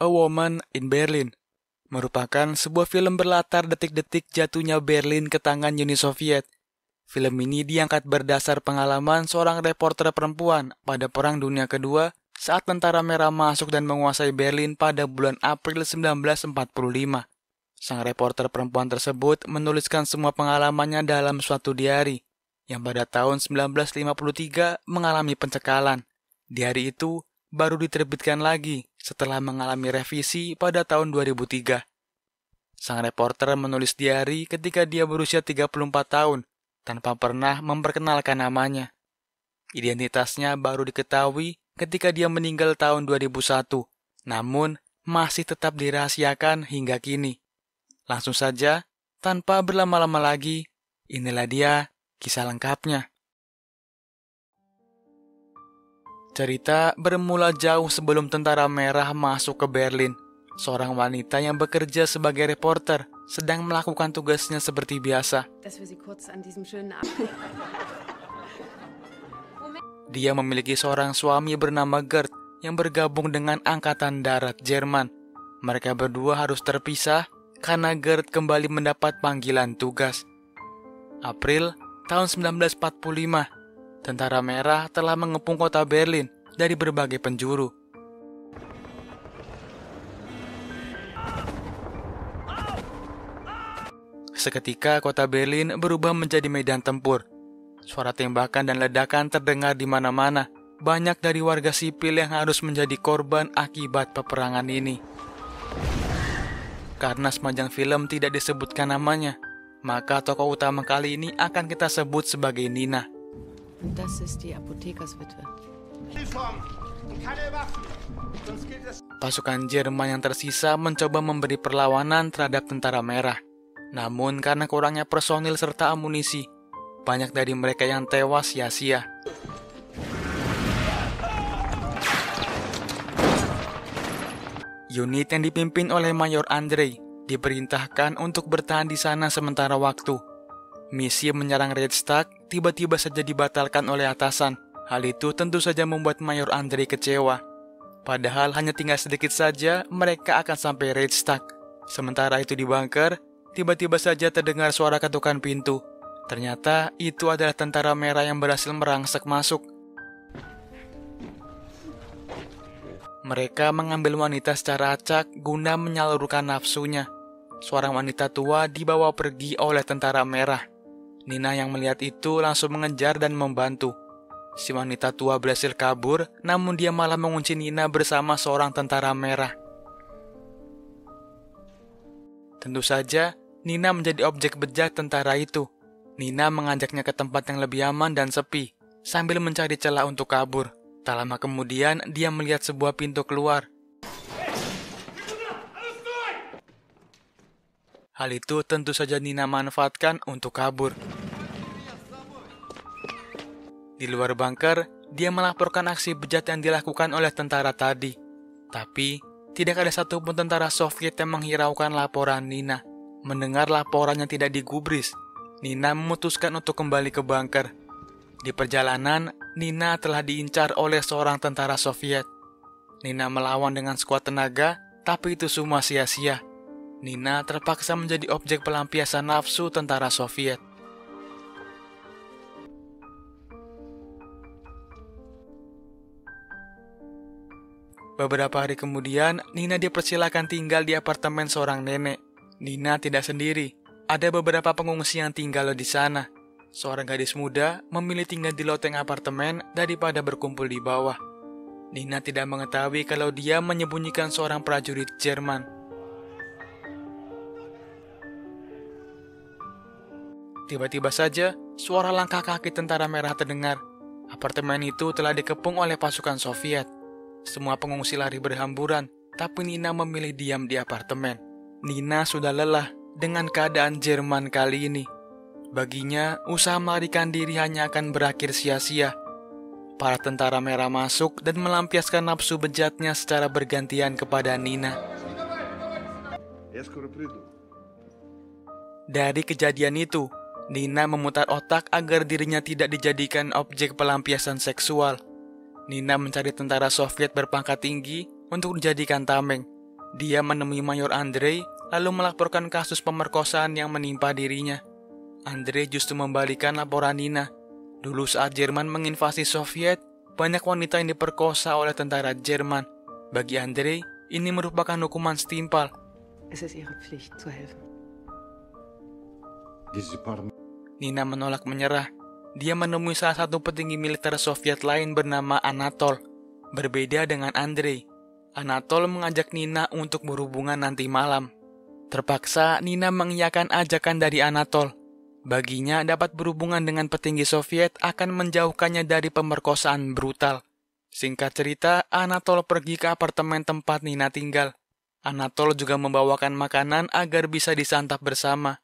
A Woman in Berlin merupakan sebuah film berlatar detik-detik jatuhnya Berlin ke tangan Uni Soviet. Film ini diangkat berdasar pengalaman seorang reporter perempuan pada Perang Dunia Kedua saat Tentara Merah masuk dan menguasai Berlin pada bulan April 1945. Sang reporter perempuan tersebut menuliskan semua pengalamannya dalam suatu diari, yang pada tahun 1953 mengalami pencekalan. Diari itu baru diterbitkan lagi setelah mengalami revisi pada tahun 2003. Sang reporter menulis diari ketika dia berusia 34 tahun, tanpa pernah memperkenalkan namanya. Identitasnya baru diketahui ketika dia meninggal tahun 2001, namun masih tetap dirahasiakan hingga kini. Langsung saja, tanpa berlama-lama lagi, inilah dia kisah lengkapnya. Cerita bermula jauh sebelum Tentara Merah masuk ke Berlin. Seorang wanita yang bekerja sebagai reporter sedang melakukan tugasnya seperti biasa. Dia memiliki seorang suami bernama Gerd yang bergabung dengan Angkatan Darat Jerman. Mereka berdua harus terpisah karena Gerd kembali mendapat panggilan tugas. April tahun 1945, Tentara Merah telah mengepung kota Berlin dari berbagai penjuru. Seketika kota Berlin berubah menjadi medan tempur. Suara tembakan dan ledakan terdengar di mana-mana. Banyak dari warga sipil yang harus menjadi korban akibat peperangan ini. Karena sepanjang film tidak disebutkan namanya, maka tokoh utama kali ini akan kita sebut sebagai Nina. Das ist die Apothekerswitwe. Pasukan Jerman yang tersisa mencoba memberi perlawanan terhadap Tentara Merah. Namun karena kurangnya personil serta amunisi, banyak dari mereka yang tewas sia-sia. Unit yang dipimpin oleh Mayor Andrei diperintahkan untuk bertahan di sana sementara waktu. Misi menyerang Reichstag tiba-tiba saja dibatalkan oleh atasan. Hal itu tentu saja membuat Mayor Andrei kecewa. Padahal hanya tinggal sedikit saja mereka akan sampai Reichstag. Sementara itu di bunker, tiba-tiba saja terdengar suara ketukan pintu. Ternyata itu adalah Tentara Merah yang berhasil merangsek masuk. Mereka mengambil wanita secara acak guna menyalurkan nafsunya. Seorang wanita tua dibawa pergi oleh Tentara Merah. Nina yang melihat itu langsung mengejar dan membantu. Si wanita tua berhasil kabur, namun dia malah mengunci Nina bersama seorang Tentara Merah. Tentu saja, Nina menjadi objek bejat tentara itu. Nina mengajaknya ke tempat yang lebih aman dan sepi, sambil mencari celah untuk kabur. Tak lama kemudian, dia melihat sebuah pintu keluar. Hal itu tentu saja Nina manfaatkan untuk kabur. Di luar bunker, dia melaporkan aksi bejat yang dilakukan oleh tentara tadi. Tapi, tidak ada satupun tentara Soviet yang menghiraukan laporan Nina. Mendengar laporan yang tidak digubris, Nina memutuskan untuk kembali ke bunker. Di perjalanan, Nina telah diincar oleh seorang tentara Soviet. Nina melawan dengan sekuat tenaga, tapi itu semua sia-sia. Nina terpaksa menjadi objek pelampiasan nafsu tentara Soviet. Beberapa hari kemudian, Nina dipersilakan tinggal di apartemen seorang nenek. Nina tidak sendiri. Ada beberapa pengungsi yang tinggal di sana. Seorang gadis muda memilih tinggal di loteng apartemen daripada berkumpul di bawah. Nina tidak mengetahui kalau dia menyembunyikan seorang prajurit Jerman. Tiba-tiba saja, suara langkah kaki Tentara Merah terdengar. Apartemen itu telah dikepung oleh pasukan Soviet. Semua pengungsi lari berhamburan, tapi Nina memilih diam di apartemen. Nina sudah lelah dengan keadaan Jerman kali ini. Baginya, usaha melarikan diri hanya akan berakhir sia-sia. Para Tentara Merah masuk dan melampiaskan nafsu bejatnya secara bergantian kepada Nina. Dari kejadian itu, Nina memutar otak agar dirinya tidak dijadikan objek pelampiasan seksual. Nina mencari tentara Soviet berpangkat tinggi untuk dijadikan tameng. Dia menemui Mayor Andrei lalu melaporkan kasus pemerkosaan yang menimpa dirinya. Andrei justru membalikan laporan Nina. Dulu saat Jerman menginvasi Soviet, banyak wanita yang diperkosa oleh tentara Jerman. Bagi Andrei, ini merupakan hukuman setimpal. Es ist ihre Pflicht zu helfen. Nina menolak menyerah. Dia menemui salah satu petinggi militer Soviet lain bernama Anatol. Berbeda dengan Andrei, Anatol mengajak Nina untuk berhubungan nanti malam. Terpaksa Nina mengiyakan ajakan dari Anatol. Baginya dapat berhubungan dengan petinggi Soviet akan menjauhkannya dari pemerkosaan brutal. Singkat cerita, Anatol pergi ke apartemen tempat Nina tinggal. Anatol juga membawakan makanan agar bisa disantap bersama.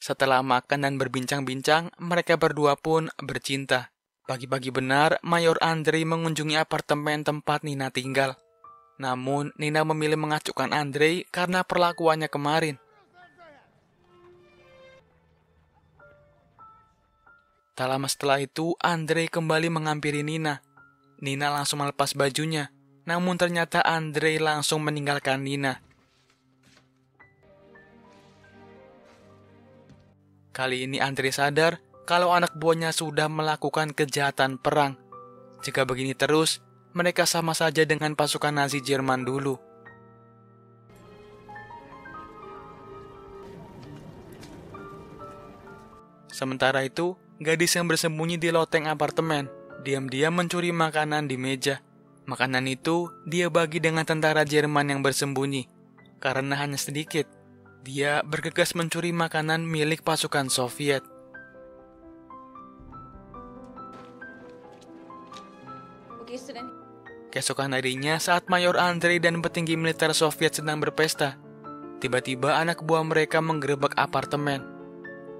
Setelah makan dan berbincang-bincang, mereka berdua pun bercinta. Pagi-pagi benar, Mayor Andrei mengunjungi apartemen tempat Nina tinggal. Namun, Nina memilih mengacuhkan Andrei karena perlakuannya kemarin. Tak lama setelah itu, Andrei kembali menghampiri Nina. Nina langsung melepas bajunya, namun ternyata Andrei langsung meninggalkan Nina. Kali ini Andrei sadar kalau anak buahnya sudah melakukan kejahatan perang. Jika begini terus, mereka sama saja dengan pasukan Nazi Jerman dulu. Sementara itu, gadis yang bersembunyi di loteng apartemen diam-diam mencuri makanan di meja. Makanan itu dia bagi dengan tentara Jerman yang bersembunyi. Karena hanya sedikit, dia bergegas mencuri makanan milik pasukan Soviet. Keesokan harinya saat Mayor Andrei dan petinggi militer Soviet sedang berpesta, tiba-tiba anak buah mereka menggerebek apartemen.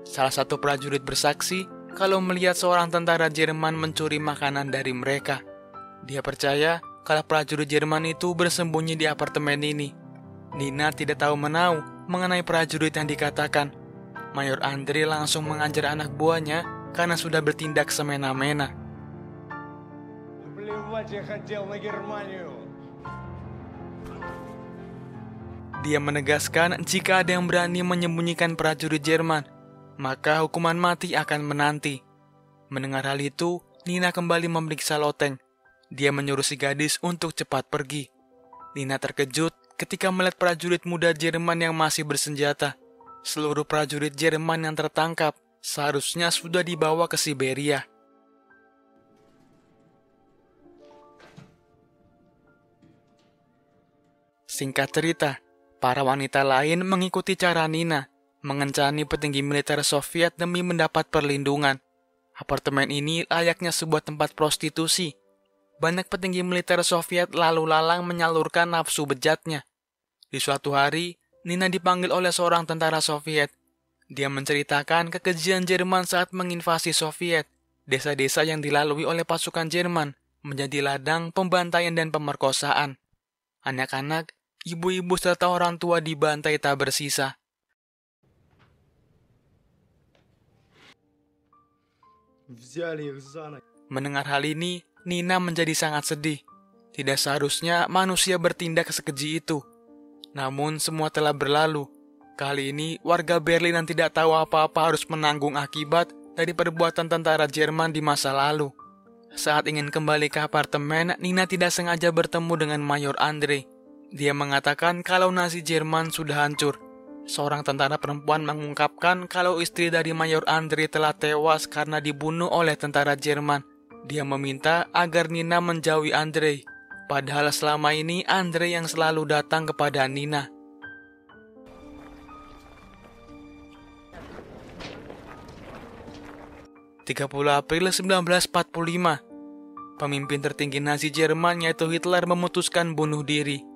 Salah satu prajurit bersaksi kalau melihat seorang tentara Jerman mencuri makanan dari mereka. Dia percaya kalau prajurit Jerman itu bersembunyi di apartemen ini. Nina tidak tahu menau mengenai prajurit yang dikatakan. Mayor Andrei langsung mengajar anak buahnya karena sudah bertindak semena-mena. Dia menegaskan jika ada yang berani menyembunyikan prajurit Jerman, maka hukuman mati akan menanti. Mendengar hal itu, Nina kembali memeriksa loteng. Dia menyuruh si gadis untuk cepat pergi. Nina terkejut ketika melihat prajurit muda Jerman yang masih bersenjata. Seluruh prajurit Jerman yang tertangkap seharusnya sudah dibawa ke Siberia. Singkat cerita, para wanita lain mengikuti cara Nina, mengencani petinggi militer Soviet demi mendapat perlindungan. Apartemen ini layaknya sebuah tempat prostitusi. Banyak petinggi militer Soviet lalu lalang menyalurkan nafsu bejatnya. Di suatu hari, Nina dipanggil oleh seorang tentara Soviet. Dia menceritakan kekejian Jerman saat menginvasi Soviet. Desa-desa yang dilalui oleh pasukan Jerman menjadi ladang pembantaian dan pemerkosaan. Anak-anak, ibu-ibu serta orang tua dibantai tak bersisa. Mendengar hal ini, Nina menjadi sangat sedih. Tidak seharusnya manusia bertindak sekeji itu. Namun semua telah berlalu. Kali ini warga Berlin yang tidak tahu apa-apa harus menanggung akibat dari perbuatan tentara Jerman di masa lalu. Saat ingin kembali ke apartemen, Nina tidak sengaja bertemu dengan Mayor Andrei. Dia mengatakan kalau Nazi Jerman sudah hancur. Seorang tentara perempuan mengungkapkan kalau istri dari Mayor Andrei telah tewas karena dibunuh oleh tentara Jerman. Dia meminta agar Nina menjauhi Andrei. Padahal selama ini Andrei yang selalu datang kepada Nina. (30 April 1945), pemimpin tertinggi Nazi Jerman yaitu Hitler memutuskan bunuh diri.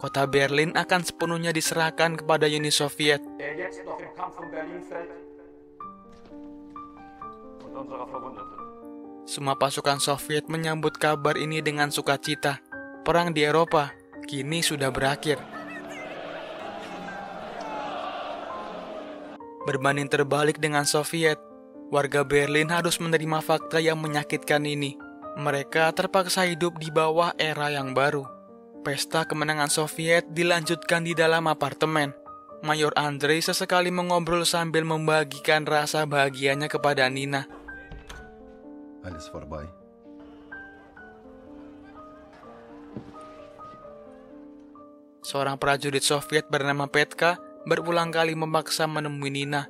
Kota Berlin akan sepenuhnya diserahkan kepada Uni Soviet. Semua pasukan Soviet menyambut kabar ini dengan sukacita. Perang di Eropa kini sudah berakhir. Berbanding terbalik dengan Soviet, warga Berlin harus menerima fakta yang menyakitkan ini. Mereka terpaksa hidup di bawah era yang baru. Pesta kemenangan Soviet dilanjutkan di dalam apartemen. Mayor Andrei sesekali mengobrol sambil membagikan rasa bahagianya kepada Nina. Alles vorbei. Seorang prajurit Soviet bernama Petka berulang kali memaksa menemui Nina.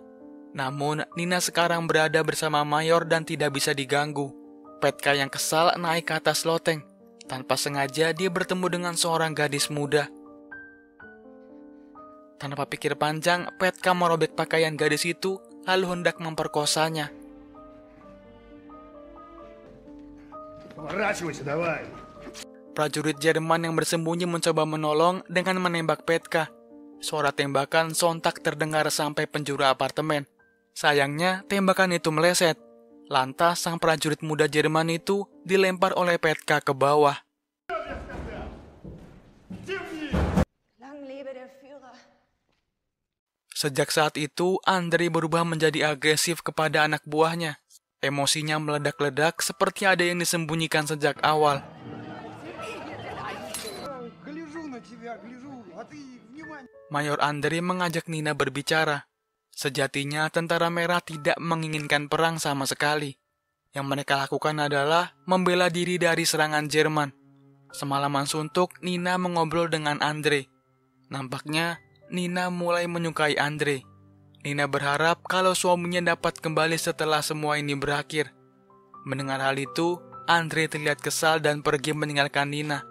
Namun, Nina sekarang berada bersama Mayor dan tidak bisa diganggu. Petka yang kesal naik ke atas loteng. Tanpa sengaja dia bertemu dengan seorang gadis muda. Tanpa pikir panjang, Petka merobek pakaian gadis itu lalu hendak memperkosanya. Prajurit Jerman yang bersembunyi mencoba menolong dengan menembak Petka. Suara tembakan sontak terdengar sampai penjuru apartemen. Sayangnya, tembakan itu meleset. Lantas, sang prajurit muda Jerman itu dilempar oleh Petka ke bawah. Sejak saat itu, Andrei berubah menjadi agresif kepada anak buahnya. Emosinya meledak-ledak seperti ada yang disembunyikan sejak awal. Mayor Andrei mengajak Nina berbicara. Sejatinya tentara merah tidak menginginkan perang sama sekali. Yang mereka lakukan adalah membela diri dari serangan Jerman. Semalaman suntuk, Nina mengobrol dengan Andrei. Nampaknya, Nina mulai menyukai Andrei. Nina berharap kalau suaminya dapat kembali setelah semua ini berakhir. Mendengar hal itu, Andrei terlihat kesal dan pergi meninggalkan Nina.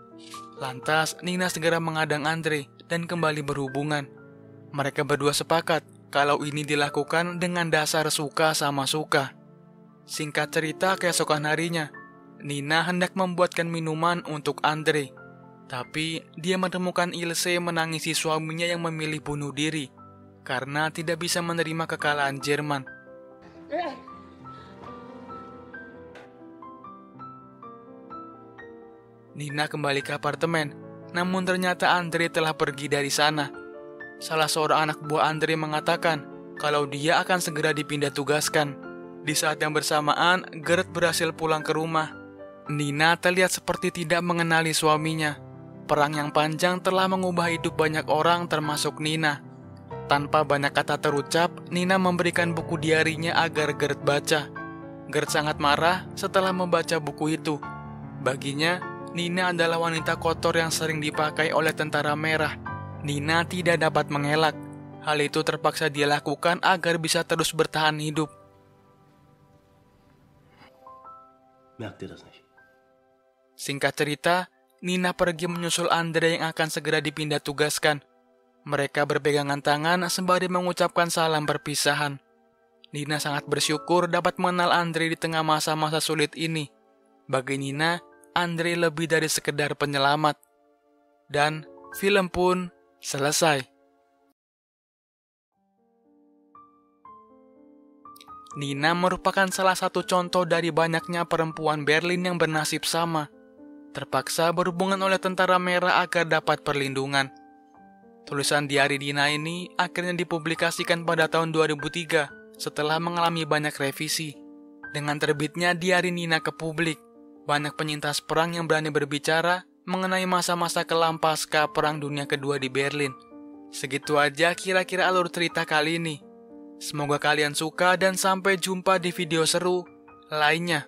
Lantas, Nina segera mengadang Andrei dan kembali berhubungan. Mereka berdua sepakat kalau ini dilakukan dengan dasar suka sama suka. Singkat cerita, keesokan harinya, Nina hendak membuatkan minuman untuk Andrei. Tapi, dia menemukan Ilse menangisi suaminya yang memilih bunuh diri karena tidak bisa menerima kekalahan Jerman. Nina kembali ke apartemen, namun ternyata Andrei telah pergi dari sana. Salah seorang anak buah Andrei mengatakan kalau dia akan segera dipindah tugaskan. Di saat yang bersamaan, Gert berhasil pulang ke rumah. Nina terlihat seperti tidak mengenali suaminya. Perang yang panjang telah mengubah hidup banyak orang termasuk Nina. Tanpa banyak kata terucap, Nina memberikan buku diarinya agar Gert baca. Gert sangat marah setelah membaca buku itu. Baginya, Nina adalah wanita kotor yang sering dipakai oleh tentara merah. Nina tidak dapat mengelak. Hal itu terpaksa dia lakukan agar bisa terus bertahan hidup. Singkat cerita, Nina pergi menyusul Andrei yang akan segera dipindah tugaskan. Mereka berpegangan tangan sembari mengucapkan salam perpisahan. Nina sangat bersyukur dapat mengenal Andrei di tengah masa-masa sulit ini. Bagi Nina, Andrei lebih dari sekedar penyelamat. Dan film pun selesai. Nina merupakan salah satu contoh dari banyaknya perempuan Berlin yang bernasib sama. Terpaksa berhubungan oleh tentara merah agar dapat perlindungan. Tulisan diari Nina ini akhirnya dipublikasikan pada tahun 2003 setelah mengalami banyak revisi. Dengan terbitnya diari Nina ke publik, banyak penyintas perang yang berani berbicara mengenai masa-masa kelam pasca Perang Dunia Kedua di Berlin. Segitu aja kira-kira alur cerita kali ini. Semoga kalian suka dan sampai jumpa di video seru lainnya.